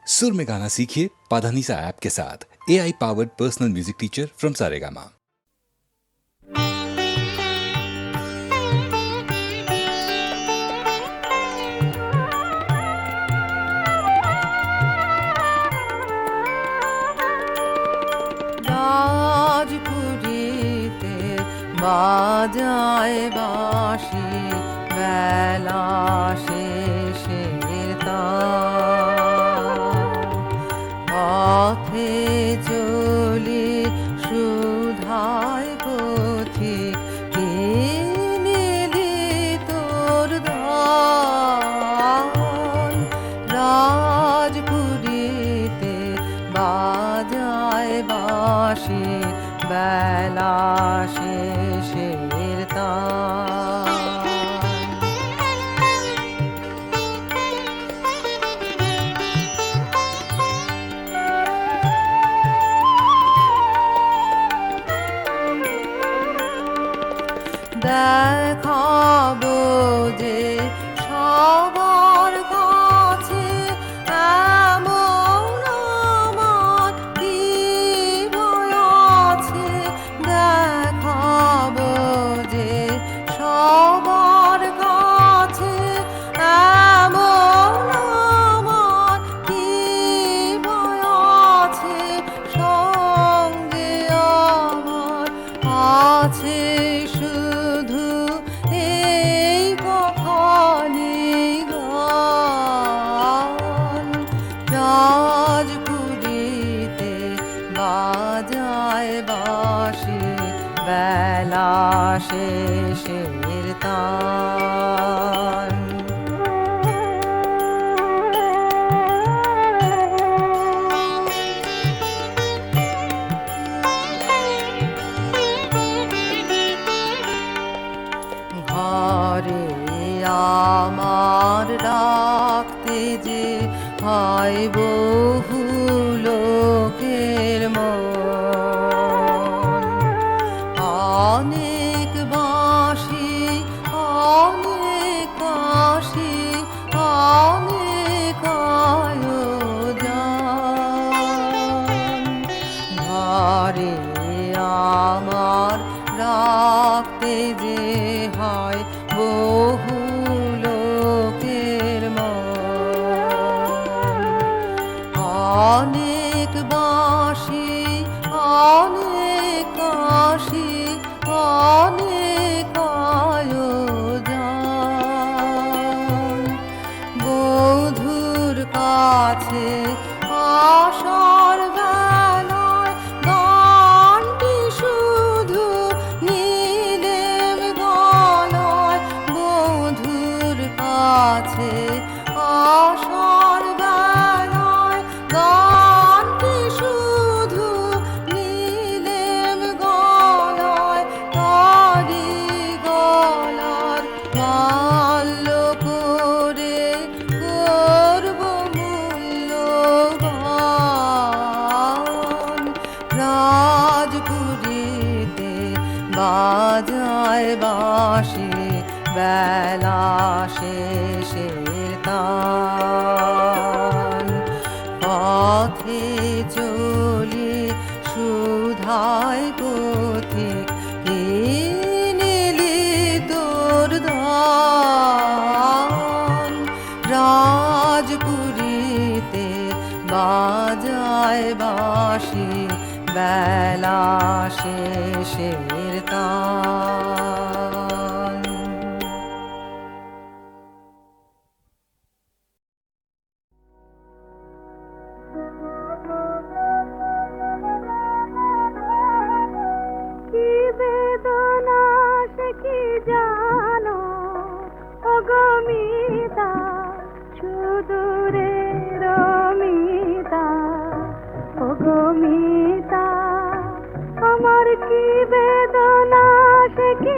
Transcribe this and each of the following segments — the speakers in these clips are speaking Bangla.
सुर में गाना सीखिए पाधानीसा ऐप के साथ। AI powered personal music teacher from Saregama. রাজপুরীতে বাজায় বাঁশি, বেলা শেষে পথে চলি সুধায় পথিক, কিনিলি তোর ধন। রাজপুরীতে বাজায় বাঁশি, বেলা শেষের তান। দেখাবো যে সবার কাছে এমন আমার কি ভয় আছে। দেখাবো যে সবার কাছে এমন আমার কি ভয় আছে। সঙ্গে আমার আছে শুধু এই কখানি গান। রাজপুরীতে বাজায় বাঁশি, বেলা শেষের তান। ঘরে আমার রাখতে যে হয় বহু লোকের মন। অনেক বাঁশি, অনেক কাশি, অনেক আয়োজন। ঘরে আমার রাখতে যে হয় বহু লোকের মন। অনেক বাঁশি, অনেক কাশি, অনেক আয়োজন। বধূর কাছে আসার বেলায় গানটি শুধু নীলের গলায়। বধূর কাছে আসার বেলায় গানটি শুধু নীলের গলায়। তারি গলার মাল্য করে করব মূল্যবান। রাজপুরীতে বাজায় বাঁশি, বেলা শেষের তান। পথে চলি সুধায় পথিক, কিনিলি তোর ধন। রাজপুরীতে বাজায় বাঁশি, বেলা শেষের তান। কি বেদনা সে কি জানো অগমিতা, সুদূরের মিতা অগমিতা। আমার কি বেদনা সে কি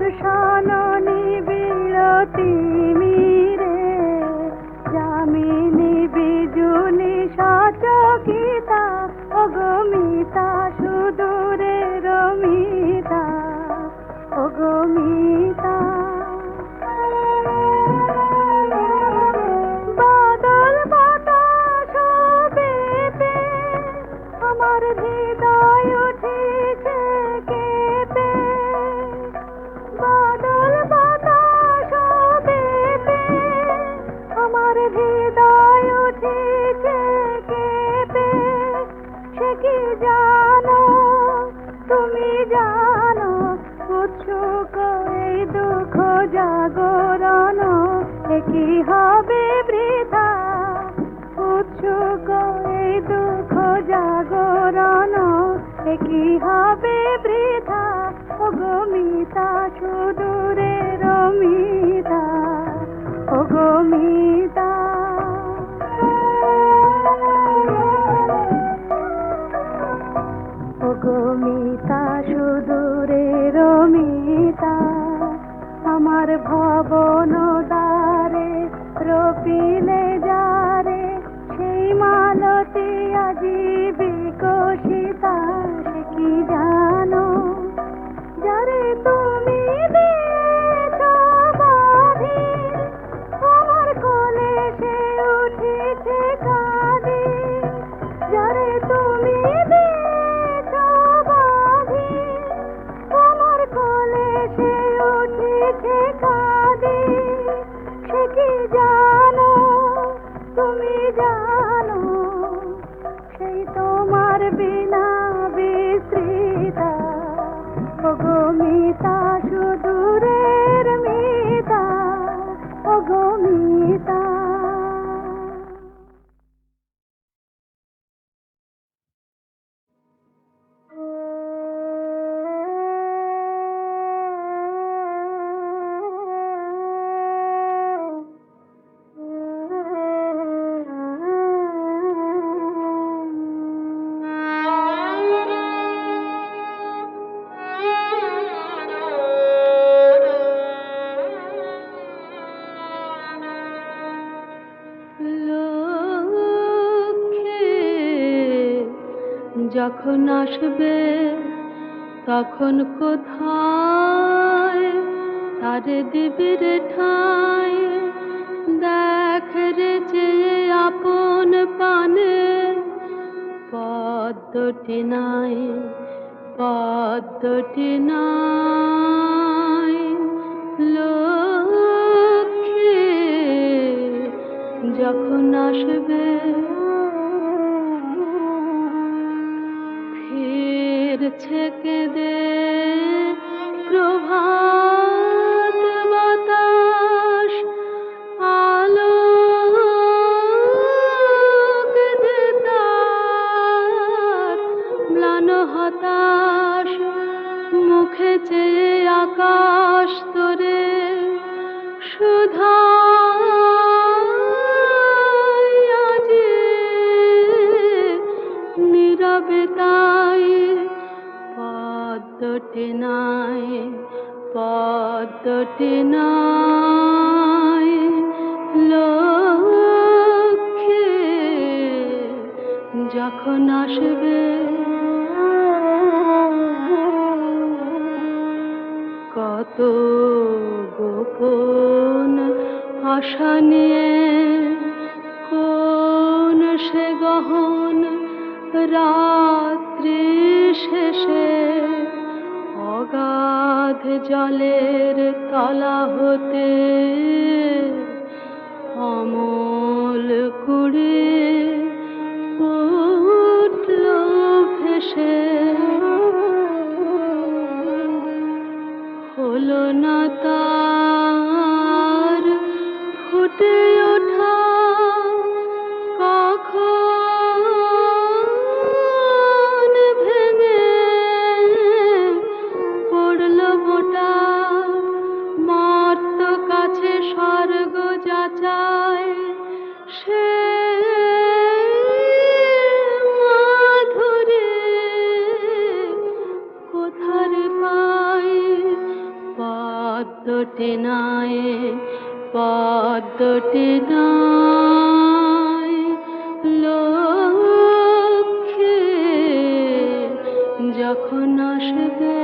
দর্শন নিবিড় তিমিরে যামিনী বিজুলি সচকিতা অগমিতা সুদূরের মিতা অগমিতা বাদল বাতাস বেতে আমার হৃদয় উঠেছে কেঁপে বাদল বাতাস বেতে আমার হৃদয় উঠেছে কেঁপে সে কি জানো তুমি জানো উৎসুক এই দুঃখ জাগরণ এ কি হবে বৃথা উৎসুক এই দুঃখ জাগরণ এ কি হবে বৃথা অগমিতা সুদূরের মিতা অগমিতা অগমিতা সুদূরের মিতা আমার ভবন দ্বারে রপিলে যারে সেই মালতী আজি বিকশিতা সে কি জানো যারে তুমি দিয়েছ বাঁধি আমার কোলে সে উঠেছে কাঁদি যারে তুমি দিয়েছ বাঁধি আমার কোলে সে উঠেছে কাঁদি সে কি জানো তুমি জানো সেই তোমার বিনা বিস্তৃতা অগমিতা সুদূরের মিতা অগমিতা যখন আসবে তখন কোথায় তারে দিবি রে ঠাঁই দেখ রে চেয়ে আপন পানে পদ্মটি নাই পদ্মটি নাই লক্ষ্মী যখন আসবে ছেকে দে প্রভাত বাতাস আলোক যে তার ম্লান হতাশ মুখে চেয়ে আকাশ তোরে সুধা নীরবে তাই পদ্মটি নাই পদ্মটি নাই লক্ষ্মী যখন আসবে কত গোপন আশা নিয়ে কোন সে গহন রাত্রি শেষে অগাধ জলের তলা হতে অমল কুড়ি উঠল ভেসে হলো না তার ফুটে ওঠা কখন ভেঙে পড়ল মোটা মর্ত কাছে স্বর্গ যাচায় সে তেনায়ে পদ্মটি নাই লক্ষ্যে যখন আসবে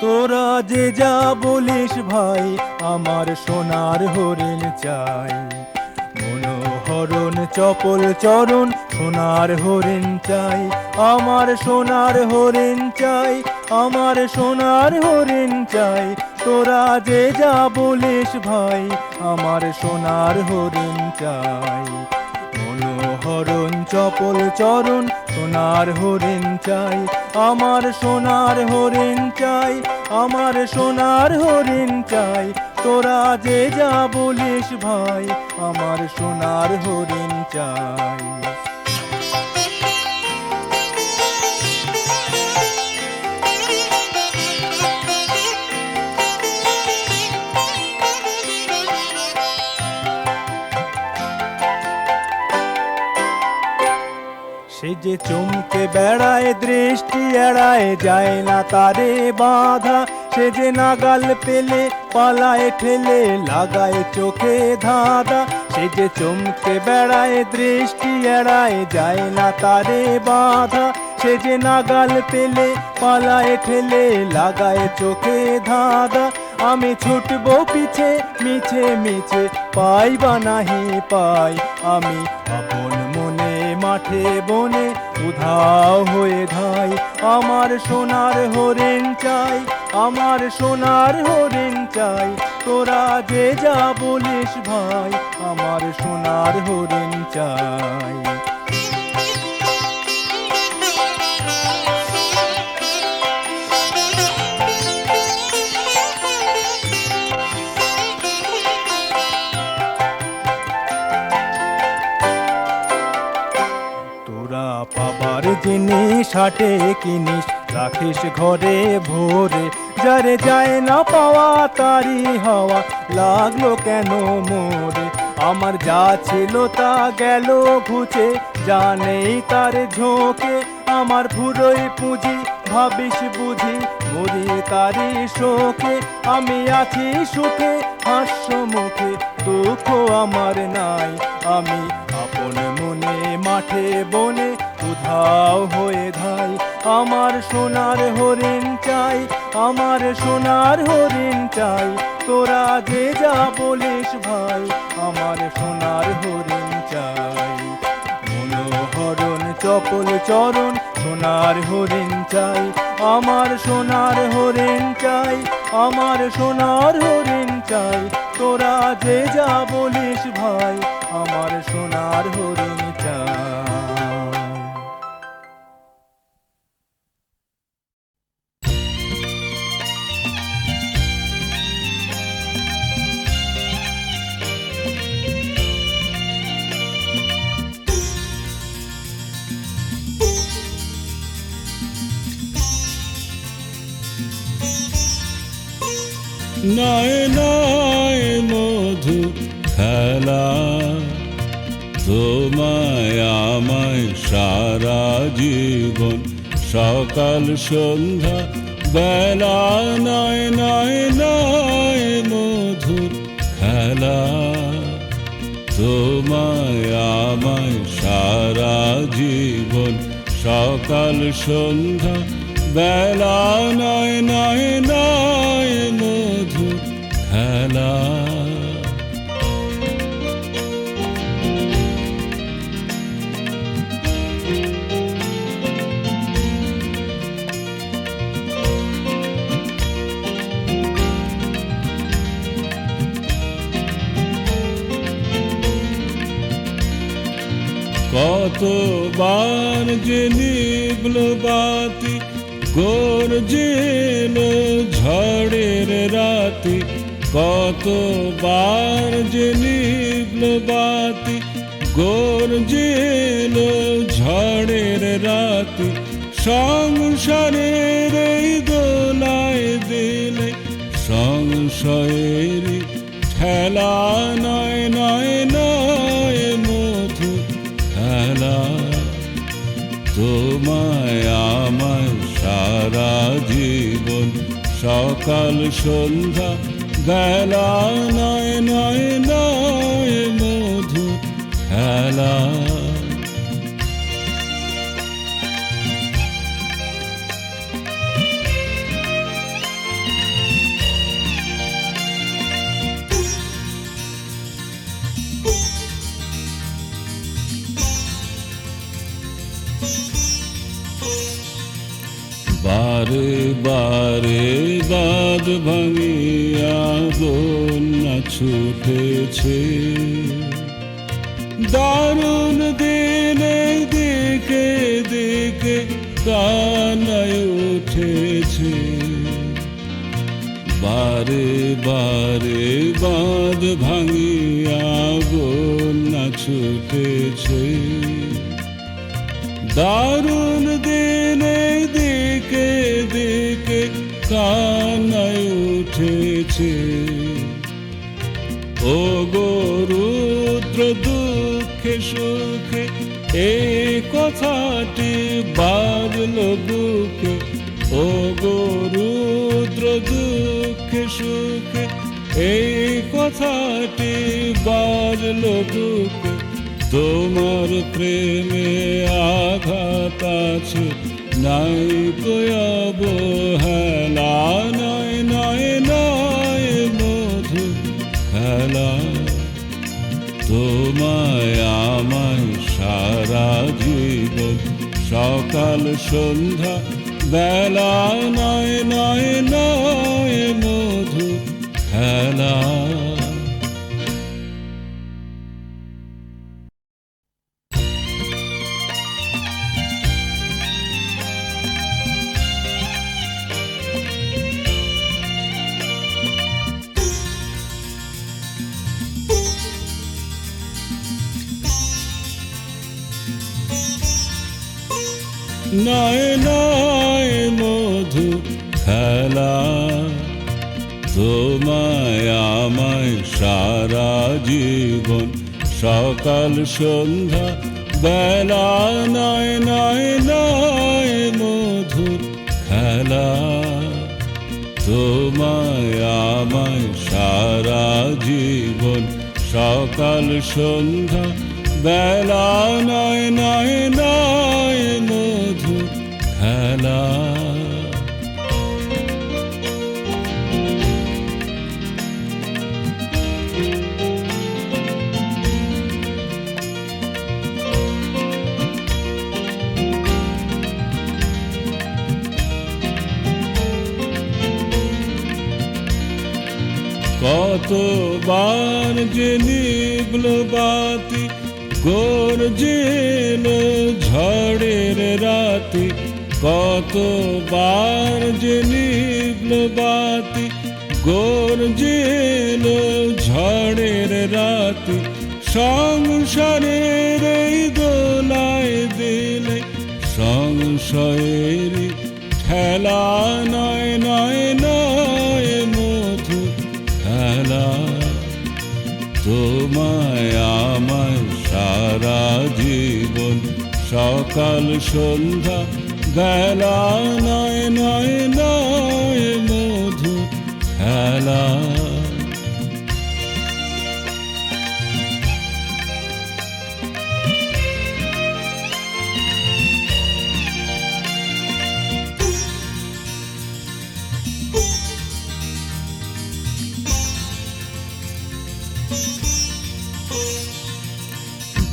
তোরা যে যা বলিস ভাই আমার সোনার হরিণ চাই মনোহরণ চপল চরণ সোনার হরিণ চাই আমার সোনার হরিণ চাই আমার সোনার হরিণ চাই তোরা যে যা বলিস ভাই আমার সোনার হরিণ চাই মনোহরণ চপল চরণ সোনার হরিণ চাই আমার সোনার হরিণ চাই আমার সোনার হরিণ চাই তোরা যে যা বলিস ভাই আমার সোনার হরিণ চাই সে যে চমকে বেড়ায় দৃষ্টি এড়ায় যায় না তারে বাধা সে যে নাগাল পেলে পালায় ঠেলে লাগায় চোখে ধাঁধা সে যে চমকে বেড়ায় দৃষ্টি এড়ায় যায় না তারে বাধা সে যে নাগাল পেলে পালায় ঠেলে লাগায় চোখে ধাঁধা আমি ছুটবো পিছে মিছে মিছে পাই বা নাহি পাই আমি আপন মনে মাঠে বনে উধাও হয়ে ধাই আমার সোনার হরিণ চাই আমার সোনার হরিণ চাই তোরা যে যা বলিস ভাই আমার সোনার হরিণ চাই পাবার জিনিস হাটে কিনিস রাখিস ঘরে ভোরে যারে যায় না পাওয়া তারি হওয়া লাগলো কেন মোরে আমার যা ছিল তা গেল ঘুচে জানেই তার ঝোঁকে আমার ফুরোই পুঁজি ভাবিস বুঝি মরি তারি শোকে আমি আছি সুখে হাস্য মুখে দুঃখ আমার নাই আমি আপন মনে মাঠে বনে উধাও হয়ে ধাই আমার সোনার হরিণ চাই আমার সোনার হরিণ চাই তোরা যে যা বলিস ভাই আমার সোনার হরিণ চাই মনোহরণ চপল চরণ সোনার হরিণ চাই আমার সোনার হরিণ চাই আমার সোনার হরিণ চাই তোরা যে যা বলিস ভাই আমার সোনার হরিণ চাই নয় নয় মধু খেলা তোমায় আমায় সারা জীবন সকাল সন্ধ্যা বেলা নয় নয় নয় মধু খেলা তোমায় আমায় সারা জীবন সকাল সন্ধ্যা বেলা নয় নয় নয় মধু খেলা কতবার যে নিভল বাতি গর্জেল ঝড়ের রাতে কতবার যে নিভল বাতি, গর্জে এলো ঝড়ের রাতি, সংসারের এই দোলায় দিলে সংশয়ের ঠেলা, নয় নয় নয় মধু খেলা। তোমায় আমায় সারা জীবন সকাল সন্ধ্যা বেলা, নয় নয় নয় মধু খেলা। বারে বারে বাঁধ ভাঙিয়া বন্যা ছুটেছে, দারুণ দিনে দিকে দিকে কান্নায় উঠেছে। বারে বারে বাঁধ ভাঙিয়া বন্যা ছুটেছে, দারুণ দিনে দিকে দিকে কান্নায় উঠেছে। ও গো রুদ্র দুঃখে সুখে এই কথাটি বাজলো বুকে, ও গো রুদ্র দুঃখে সুখে এই কথাটি বাজলো বুকে। তোমার প্রেমে আঘাত আছে, নাই কয়াব হেলা, নয় নয় নয় মধু খেলা। তোমায় আমায় সারা জীবন সকাল সন্ধ্যা বেলা, নয় নয় নয় মধু খেলা। নয় নয় মধু খেলা। তোমায় আমায় সারা জীবন সকাল সন্ধ্যা বেলা, নয় নয় নয় মধু খেলা। তোমায় আমায় সারা জীবন সকাল সন্ধ্যা বেলা, নয় নয় নয় মধু খেলা। কতবার যে নিভল বাতি, গর্জে এলো ঝড়ের রাতি, কতবার যে নিভল বাতি, গর্জে এলো ঝড়ের রাতি, সংসারের এই দোলায় দিলে সংশয়ের ঠেলা, নয় নয় নয় মধু খেলা। তোমায় আমায় সারা জীবন সকাল সন্ধ্যা বেলা, নয় নয় নয় মধু খেলা।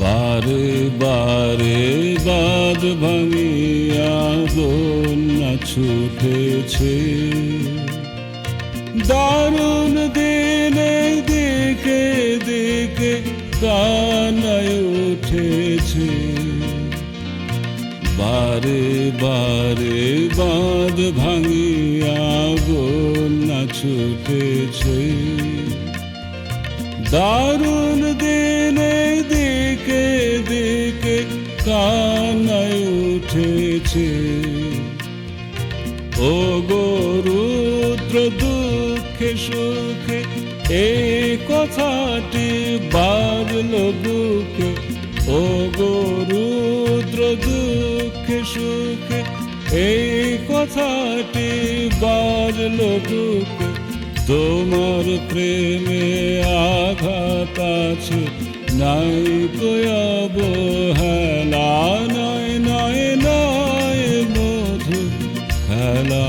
বারে বারে বাঁধ ভাঙিয়া বন্যা ছুটেছে, দারুণ দিনে দিকে দিকে কান্নায় উঠেছে। বারে বারে বাঁধ ভাঙিয়া বন্যা ছুটেছে। দারুণ দিনে দিকে দিকে কান্নায় উঠেছে। ও গো রুদ্র দুঃখে সুখে এই কথাটি বাজলো বুকে। ও গো রুদ্র দুঃখে সুখে এই কথাটি বাজলো বুকে। তোমার প্রেমে আঘাত আছে, নাই কয়াব হেলা, নয় নয় নয় মধু খেলা।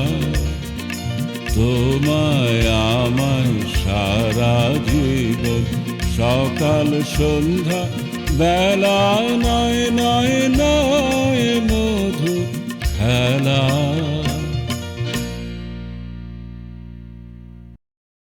তোমায় আমায় সারা জীবন সকাল সন্ধ্যা বেলা, নয় নয় নয় মধু খেলা।